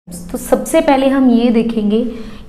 तो सबसे पहले हम ये देखेंगे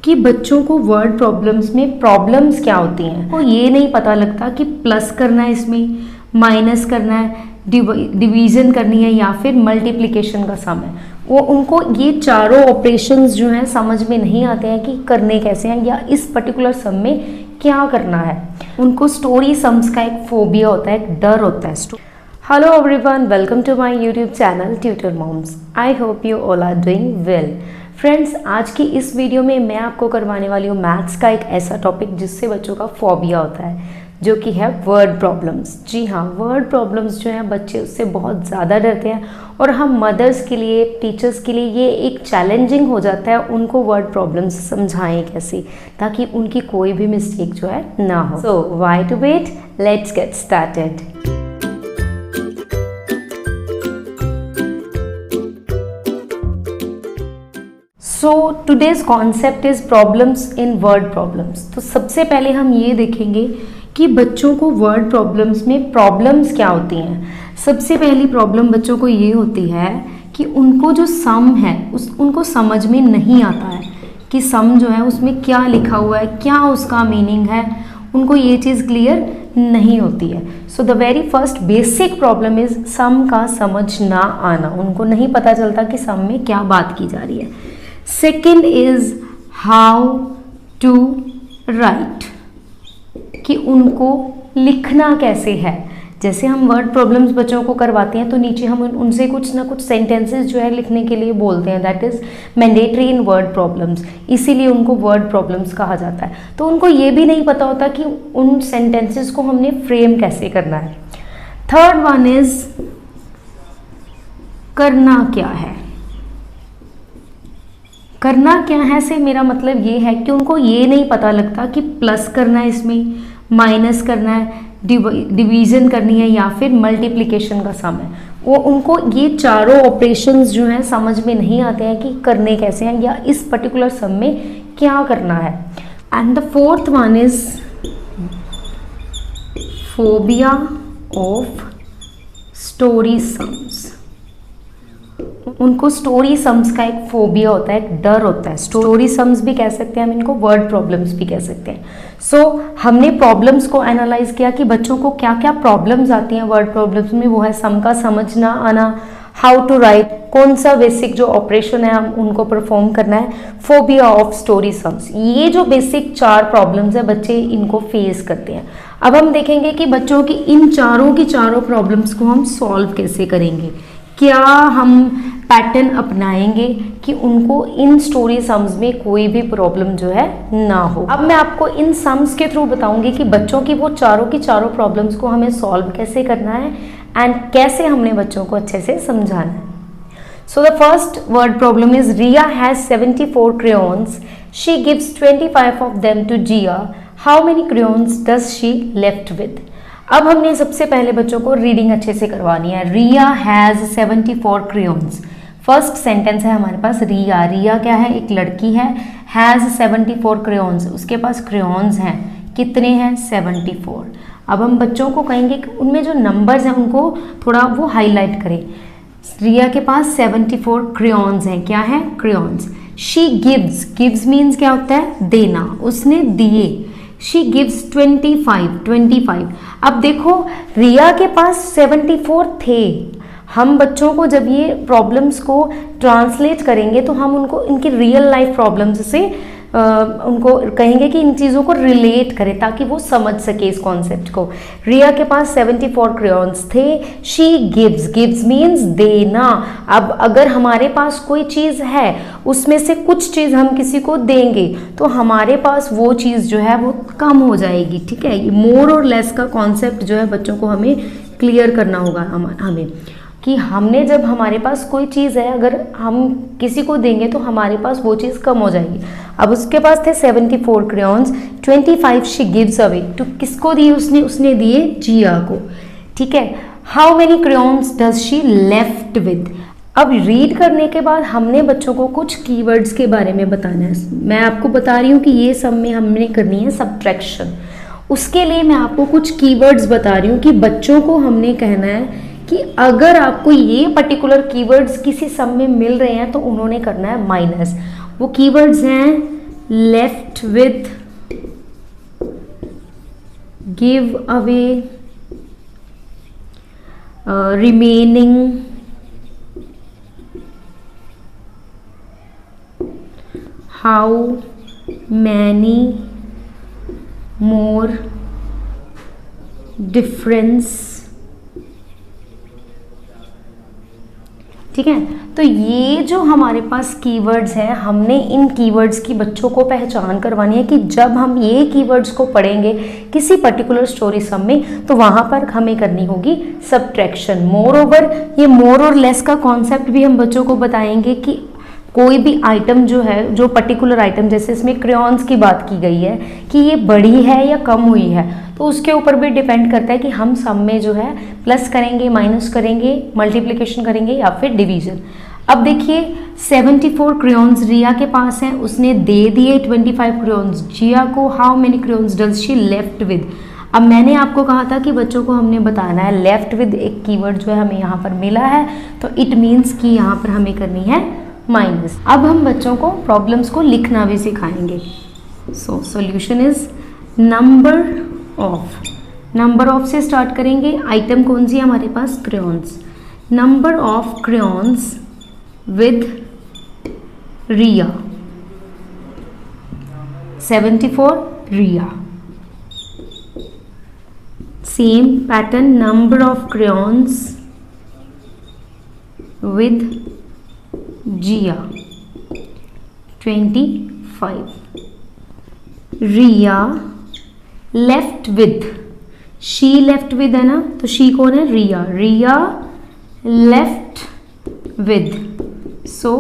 कि बच्चों को वर्ड प्रॉब्लम्स में प्रॉब्लम्स क्या होती हैं। तो ये नहीं पता लगता कि प्लस करना है, इसमें माइनस करना है, डिवीजन करनी है या फिर मल्टीप्लिकेशन का सम है। वो उनको ये चारों ऑपरेशंस जो हैं समझ में नहीं आते हैं कि करने कैसे हैं या इस पर्टिकुलर सम में क्या करना है। उनको स्टोरी सम्स का एक फोबिया होता है, एक डर होता है। Hello everyone, welcome to my YouTube channel Tutor Moms. I hope you all are doing well. Friends, आज की इस वीडियो में मैं आपको करवाने वाली हूँ मैथ्स का एक ऐसा टॉपिक जिससे बच्चों का फोबिया होता है, जो कि है वर्ड प्रॉब्लम्स। जी हाँ, वर्ड प्रॉब्लम्स जो हैं बच्चे उससे बहुत ज़्यादा डरते हैं और हम मदर्स के लिए, टीचर्स के लिए ये एक चैलेंजिंग हो जाता है उनको वर्ड प्रॉब्लम्स समझाएं कैसे, ताकि उनकी कोई भी मिस्टेक जो है ना हो। So why to wait, let's get started. So today's concept is problems in word problems. तो सबसे पहले हम ये देखेंगे कि बच्चों को वर्ड प्रॉब्लम्स में प्रॉब्लम्स क्या होती हैं। सबसे पहली प्रॉब्लम बच्चों को ये होती है कि उनको जो सम है उनको समझ में नहीं आता है कि सम जो है उसमें क्या लिखा हुआ है, क्या उसका मीनिंग है, उनको ये चीज़ क्लियर नहीं होती है। So the very first basic problem is sum का समझ ना आना। उनको नहीं पता चलता कि सम में क्या बात की जा रही है। Second is how to write, कि उनको लिखना कैसे है। जैसे हम वर्ड प्रॉब्लम्स बच्चों को करवाते हैं तो नीचे हम उनसे कुछ ना कुछ सेंटेंसेस जो है लिखने के लिए बोलते हैं। That is mandatory in word problems, इसीलिए उनको वर्ड प्रॉब्लम्स कहा जाता है। तो उनको ये भी नहीं पता होता कि उन सेंटेंसेस को हमने फ्रेम कैसे करना है। थर्ड वन इज करना क्या है। करना क्या है से मेरा मतलब ये है कि उनको ये नहीं पता लगता कि प्लस करना है, इसमें माइनस करना है, डिवीजन करनी है या फिर मल्टीप्लिकेशन का सम है। वो उनको ये चारों ऑपरेशंस जो हैं समझ में नहीं आते हैं कि करने कैसे हैं या इस पर्टिकुलर सम में क्या करना है। And the fourth one is phobia of story sums. उनको स्टोरी सम्स का एक फोबिया होता है, एक डर होता है। स्टोरी सम्स भी कह सकते हैं हम इनको, वर्ड प्रॉब्लम्स भी कह सकते हैं। सो हमने प्रॉब्लम्स को एनालाइज किया कि बच्चों को क्या क्या प्रॉब्लम्स आती हैं वर्ड प्रॉब्लम्स में। वो है सम का समझ ना आना, हाउ टू राइट, कौन सा बेसिक जो ऑपरेशन है हम उनको परफॉर्म करना है, फोबिया ऑफ स्टोरी सम्स। ये जो बेसिक 4 प्रॉब्लम्स है बच्चे इनको फेस करते हैं। अब हम देखेंगे कि बच्चों की इन चारों की चारों प्रॉब्लम्स को हम सॉल्व कैसे करेंगे, क्या हम पैटर्न अपनाएंगे कि उनको इन स्टोरी सम्स में कोई भी प्रॉब्लम जो है ना हो। अब मैं आपको इन सम्स के थ्रू बताऊंगी कि बच्चों की वो चारों की चारों प्रॉब्लम्स को हमें सॉल्व कैसे करना है एंड कैसे हमने बच्चों को अच्छे से समझाना है। So the first word problem is Riya has 74 crayons. She gives 25 of them to Jia. How many crayons does she left with? अब हमने सबसे पहले बच्चों को रीडिंग अच्छे से करवानी है। रिया हैज़ 74 crayons। फर्स्ट सेंटेंस है हमारे पास रिया। रिया क्या है? एक लड़की है। हैज़ 74 crayons, उसके पास क्रेयॉन्स हैं। कितने हैं? 74। अब हम बच्चों को कहेंगे कि उनमें जो नंबर्स हैं उनको थोड़ा वो हाईलाइट करें। रिया के पास 74 crayons हैं। क्या है? Crayons. She gives, gives means क्या होता है? देना। उसने दिए। She gives 25। अब देखो रिया के पास 74 थे। हम बच्चों को जब ये प्रॉब्लम्स को ट्रांसलेट करेंगे तो हम उनको इनकी रियल लाइफ प्रॉब्लम्स से उनको कहेंगे कि इन चीज़ों को रिलेट करें ताकि वो समझ सके इस कॉन्सेप्ट को। रिया के पास 74 crayons थे। शी गिव्स, गिव्स मीन्स देना। अब अगर हमारे पास कोई चीज़ है उसमें से कुछ चीज़ हम किसी को देंगे तो हमारे पास वो चीज़ जो है वो कम हो जाएगी। ठीक है, ये मोर और लेस का कॉन्सेप्ट जो है बच्चों को हमें क्लियर करना होगा हमें कि हमने जब हमारे पास कोई चीज़ है अगर हम किसी को देंगे तो हमारे पास वो चीज़ कम हो जाएगी। अब उसके पास थे 74 crayons, 25 शी गिव्स अवे। तो किसको दिए उसने? उसने दिए जिया को। ठीक है, how many crayons does she left with. अब रीड करने के बाद हमने बच्चों को कुछ कीवर्ड्स के बारे में बताना है। मैं आपको बता रही हूँ कि ये सम में हमने करनी है सब्ट्रैक्शन। उसके लिए मैं आपको कुछ कीवर्ड्स बता रही हूँ कि बच्चों को हमने कहना है कि अगर आपको ये पर्टिकुलर कीवर्ड्स किसी सम में मिल रहे हैं तो उन्होंने करना है माइनस। वो कीवर्ड्स हैं left with, give away, remaining, how many, more, difference. ठीक है, तो ये जो हमारे पास कीवर्ड्स हैं, हमने इन कीवर्ड्स की बच्चों को पहचान करवानी है कि जब हम ये कीवर्ड्स को पढ़ेंगे किसी पर्टिकुलर स्टोरी सम में तो वहां पर हमें करनी होगी सब्ट्रैक्शन। मोर ओवर, ये मोर और लेस का कॉन्सेप्ट भी हम बच्चों को बताएंगे कि कोई भी आइटम जो है, जो पर्टिकुलर आइटम, जैसे इसमें क्रेयॉन्स की बात की गई है कि ये बढ़ी है या कम हुई है, तो उसके ऊपर भी डिपेंड करता है कि हम सम में जो है प्लस करेंगे, माइनस करेंगे, मल्टीप्लिकेशन करेंगे या फिर डिवीजन। अब देखिए 74 क्रेयॉन्स रिया के पास हैं, उसने दे दिए 25 क्रेयॉन्स जिया को। How many crayons does she left with. अब मैंने आपको कहा था कि बच्चों को हमने बताना है लेफ्ट विद, एक कीवर्ड जो है हमें यहाँ पर मिला है, तो इट मीन्स कि यहाँ पर हमें करनी है माइनस। अब हम बच्चों को प्रॉब्लम्स को लिखना भी सिखाएंगे। So solution is number of, number of से स्टार्ट करेंगे। आइटम कौन सी है हमारे पास, crayons. Number of crayons with Riya 74 Riya. Same pattern, number of crayons with Jiya 25। Riya left with, she left with है ना, तो शी कौन है, रिया। रिया लेफ्ट विद, सो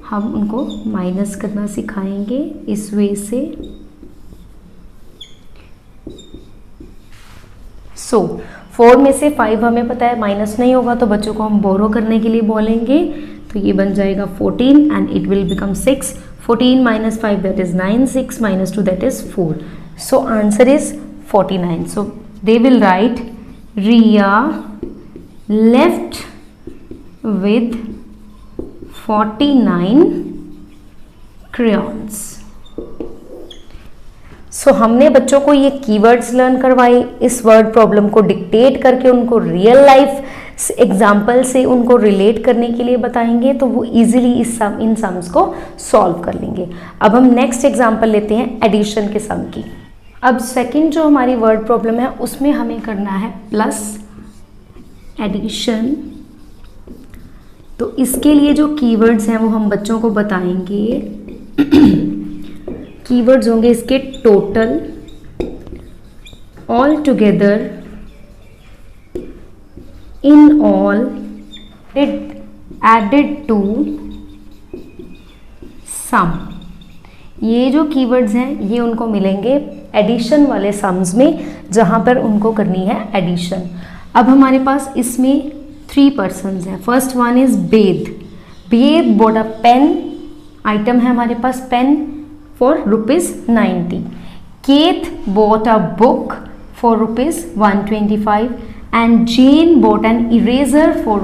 हम उनको माइनस करना सिखाएंगे इस वे से। सो 4 में से 5 हमें पता है माइनस नहीं होगा, तो बच्चों को हम बोरो करने के लिए बोलेंगे, तो ये बन जाएगा 14 and it will become 6। 14 minus 5 that is 9, 6 minus 2 that is 4. So answer is 49. So they will write Riya left with 49 crayons. सो हमने बच्चों को ये कीवर्ड्स लर्न करवाए, इस वर्ड प्रॉब्लम को डिक्टेट करके उनको रियल लाइफ एग्जाम्पल से उनको रिलेट करने के लिए बताएंगे, तो वो इजीली इन सम्स को सॉल्व कर लेंगे। अब हम नेक्स्ट एग्जाम्पल लेते हैं एडिशन के सम की। अब सेकंड जो हमारी वर्ड प्रॉब्लम है उसमें हमें करना है प्लस एडिशन। तो इसके लिए जो कीवर्ड्स हैं वो हम बच्चों को बताएंगे। कीवर्ड्स होंगे इसके total, all together, in all, added to, sum. ये जो कीवर्ड्स हैं ये उनको मिलेंगे एडिशन वाले सम्स में, जहां पर उनको करनी है एडिशन। अब हमारे पास इसमें 3 पर्सन्स हैं। First one is Beth. Beth bought a pen, item है हमारे पास pen for ₹90. Keith bought a book for ₹125 and Jane bought an eraser for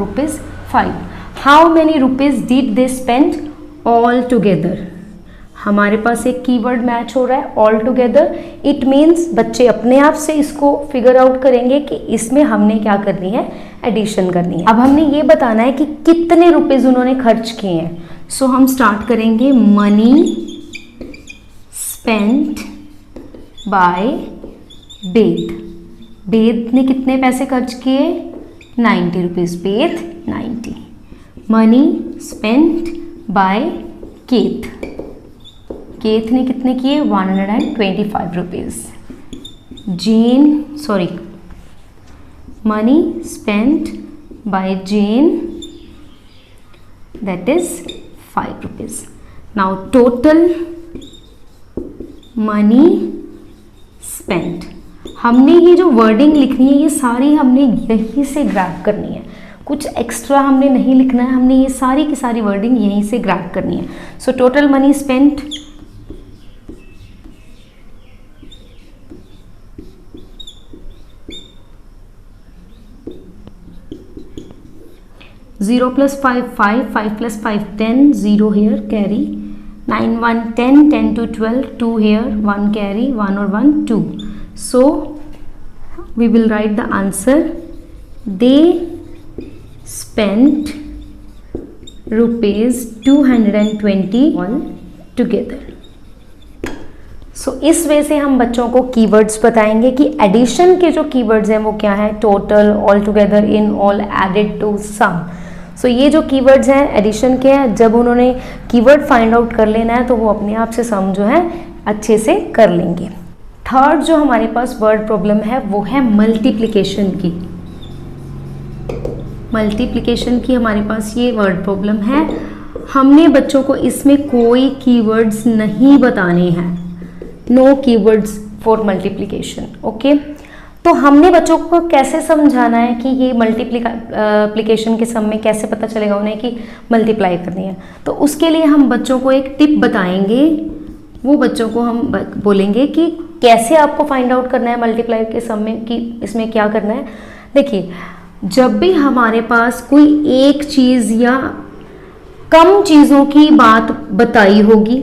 ₹5. How many rupees did they spend all together? हमारे पास एक keyword match हो रहा है all together. It means बच्चे अपने आप से इसको फिगर आउट करेंगे कि इसमें हमने क्या करनी है, एडिशन करनी है। अब हमने ये बताना है कि कितने रुपीज उन्होंने खर्च किए हैं। सो हम स्टार्ट करेंगे money spent by Beth. Beth ने कितने पैसे खर्च किए, 90 rupees. Beth 90। Money spent by Keith, Keith ने कितने किए, 125 rupees. Money spent by Jen that is 5 rupees. Now total money spent. हमने ये जो वर्डिंग लिखनी है ये सारी हमने यहीं से ग्रैब करनी है, कुछ एक्स्ट्रा हमने नहीं लिखना है, हमने ये सारी की सारी वर्डिंग यहीं से ग्रैब करनी है। So total money spent 0 plus 5 5, 5 plus 5 10, 0 here carry, 9 1 10, 10 to 12, 2 here, 1 carry, 1 or 1 2. So we will write the answer. They spent rupees 220 all together. सो इस वे से हम बच्चों को कीवर्ड्स बताएंगे कि एडिशन के जो कीवर्ड्स हैं वो क्या है, total, all together, in, all, added to, sum. So ये जो कीवर्ड्स हैं एडिशन के हैं. जब उन्होंने कीवर्ड फाइंड आउट कर लेना है तो वो अपने आप से सम जो है अच्छे से कर लेंगे. थर्ड जो हमारे पास वर्ड प्रॉब्लम है वो है मल्टीप्लिकेशन की. मल्टीप्लिकेशन की हमारे पास ये वर्ड प्रॉब्लम है. हमने बच्चों को इसमें कोई कीवर्ड्स नहीं बताने हैं. No keywords for multiplication. Okay, तो हमने बच्चों को कैसे समझाना है कि ये मल्टीप्लिकेशन के सम में कैसे पता चलेगा उन्हें कि मल्टीप्लाई करनी है. तो उसके लिए हम बच्चों को एक टिप बताएंगे. वो बच्चों को हम बोलेंगे कि कैसे आपको फाइंड आउट करना है मल्टीप्लाई के सम में कि इसमें क्या करना है. देखिए, जब भी हमारे पास कोई एक चीज़ या कम चीज़ों की बात बताई होगी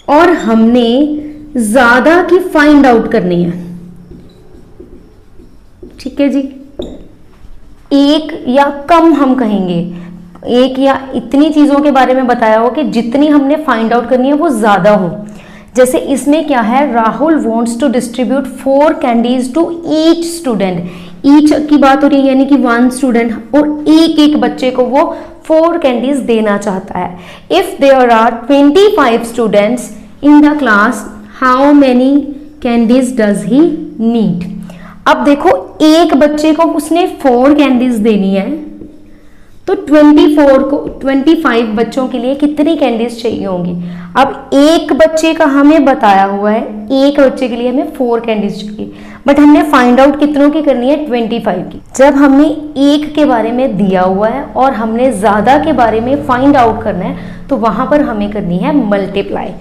और हमने ज़्यादा की फाइंड आउट करनी है, ठीक है जी. एक या कम हम कहेंगे, एक या इतनी चीज़ों के बारे में बताया हो कि जितनी हमने फाइंड आउट करनी है वो ज़्यादा हो. जैसे इसमें क्या है, Rahul wants to distribute 4 candies to each student. Each की बात हो रही है यानी कि 1 स्टूडेंट और एक एक बच्चे को वो 4 कैंडीज देना चाहता है. If there are 25 students in the class, how many candies does he need. अब देखो, एक बच्चे को उसने 4 कैंडीज देनी है तो 25 बच्चों के लिए कितनी कैंडीज चाहिए होंगी. अब एक बच्चे का हमें बताया हुआ है, एक बच्चे के लिए हमें 4 कैंडीज चाहिए, बट हमने फाइंड आउट कितनों की करनी है, 25 की. जब हमने एक के बारे में दिया हुआ है और हमने ज़्यादा के बारे में फाइंड आउट करना है तो वहाँ पर हमें करनी है मल्टीप्लाई.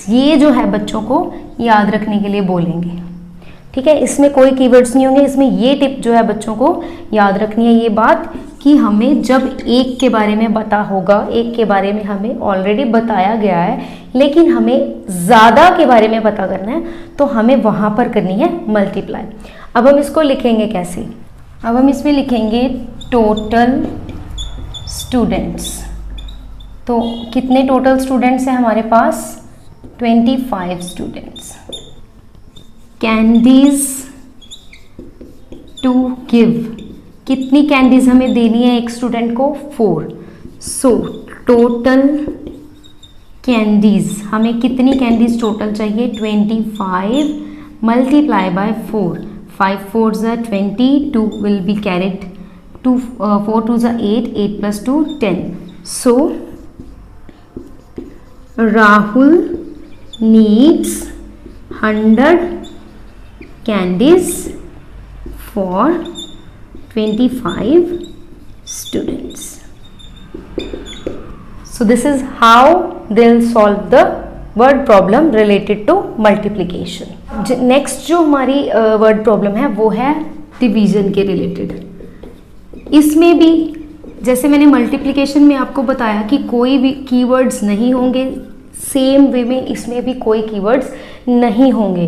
ये जो है बच्चों को याद रखने के लिए बोलेंगे, ठीक है. इसमें कोई कीवर्ड्स नहीं होंगे. इसमें ये टिप जो है बच्चों को याद रखनी है ये बात कि हमें जब एक के बारे में पता होगा, एक के बारे में हमें ऑलरेडी बताया गया है लेकिन हमें ज़्यादा के बारे में पता करना है तो हमें वहाँ पर करनी है मल्टीप्लाई. अब हम इसको लिखेंगे कैसे. अब हम इसमें लिखेंगे टोटल स्टूडेंट्स. तो कितने टोटल स्टूडेंट्स हैं हमारे पास, 25 स्टूडेंट्स. कैंडीज टू गिव, कितनी कैंडीज हमें देनी है एक स्टूडेंट को, 4. सो टोटल कैंडीज, हमें कितनी कैंडीज टोटल चाहिए, 25 multiply by 4. 5 4s are 20, 2 will be carried, 4 2s are 8, 8 plus 2 10. So Rahul needs 100 candies for 25 students. So this is how they'll solve the word problem related to multiplication. Next जो हमारी word problem है वो है division के related. इसमें भी जैसे मैंने मल्टीप्लिकेशन में आपको बताया कि कोई भी कीवर्ड्स नहीं होंगे, सेम वे में इसमें भी कोई कीवर्ड्स नहीं होंगे.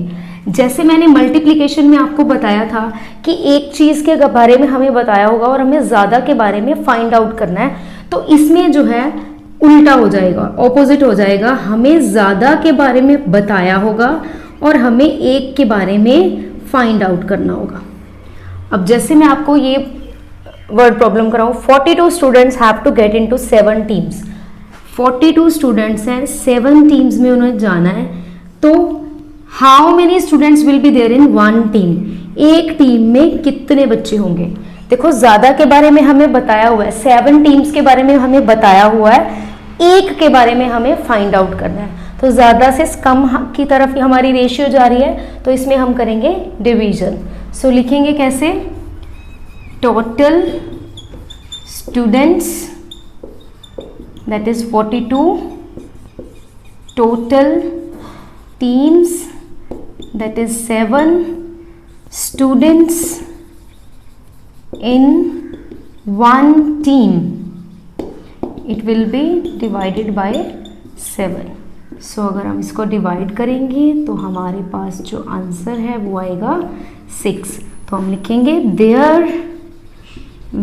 जैसे मैंने मल्टीप्लिकेशन में आपको बताया था कि एक चीज़ के बारे में हमें बताया होगा और हमें ज़्यादा के बारे में फाइंड आउट करना है, तो इसमें जो है उल्टा हो जाएगा, ऑपोजिट हो जाएगा. हमें ज़्यादा के बारे में बताया होगा और हमें एक के बारे में फाइंड आउट करना होगा. अब जैसे मैं आपको ये वर्ड प्रॉब्लम कराऊँ, 42 students have to get into 7 teams. 42 students हैं, 7 टीम्स में उन्हें जाना है. तो how many students will be there in 1 team, एक टीम में कितने बच्चे होंगे. देखो, ज़्यादा के बारे में हमें बताया हुआ है, 7 टीम्स के बारे में हमें बताया हुआ है, एक के बारे में हमें फाइंड आउट करना है. तो ज़्यादा से कम की तरफ हमारी रेशियो जा रही है तो इसमें हम करेंगे डिवीजन. सो लिखेंगे कैसे, total students that is 42, total teams that is 7 students in 1 team it will be divided by 7। सो अगर हम इसको डिवाइड करेंगे तो हमारे पास जो आंसर है वो आएगा 6। तो हम लिखेंगे there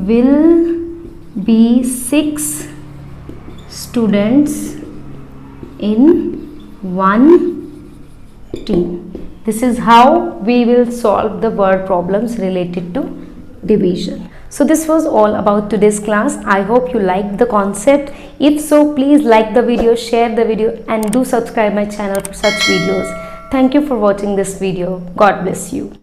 will be 6 students in one team. This is how we will solve the word problems related to division. So this was all about today's class. I hope you liked the concept. If so, please like the video, share the video and do subscribe my channel for such videos. Thank you for watching this video. God bless you.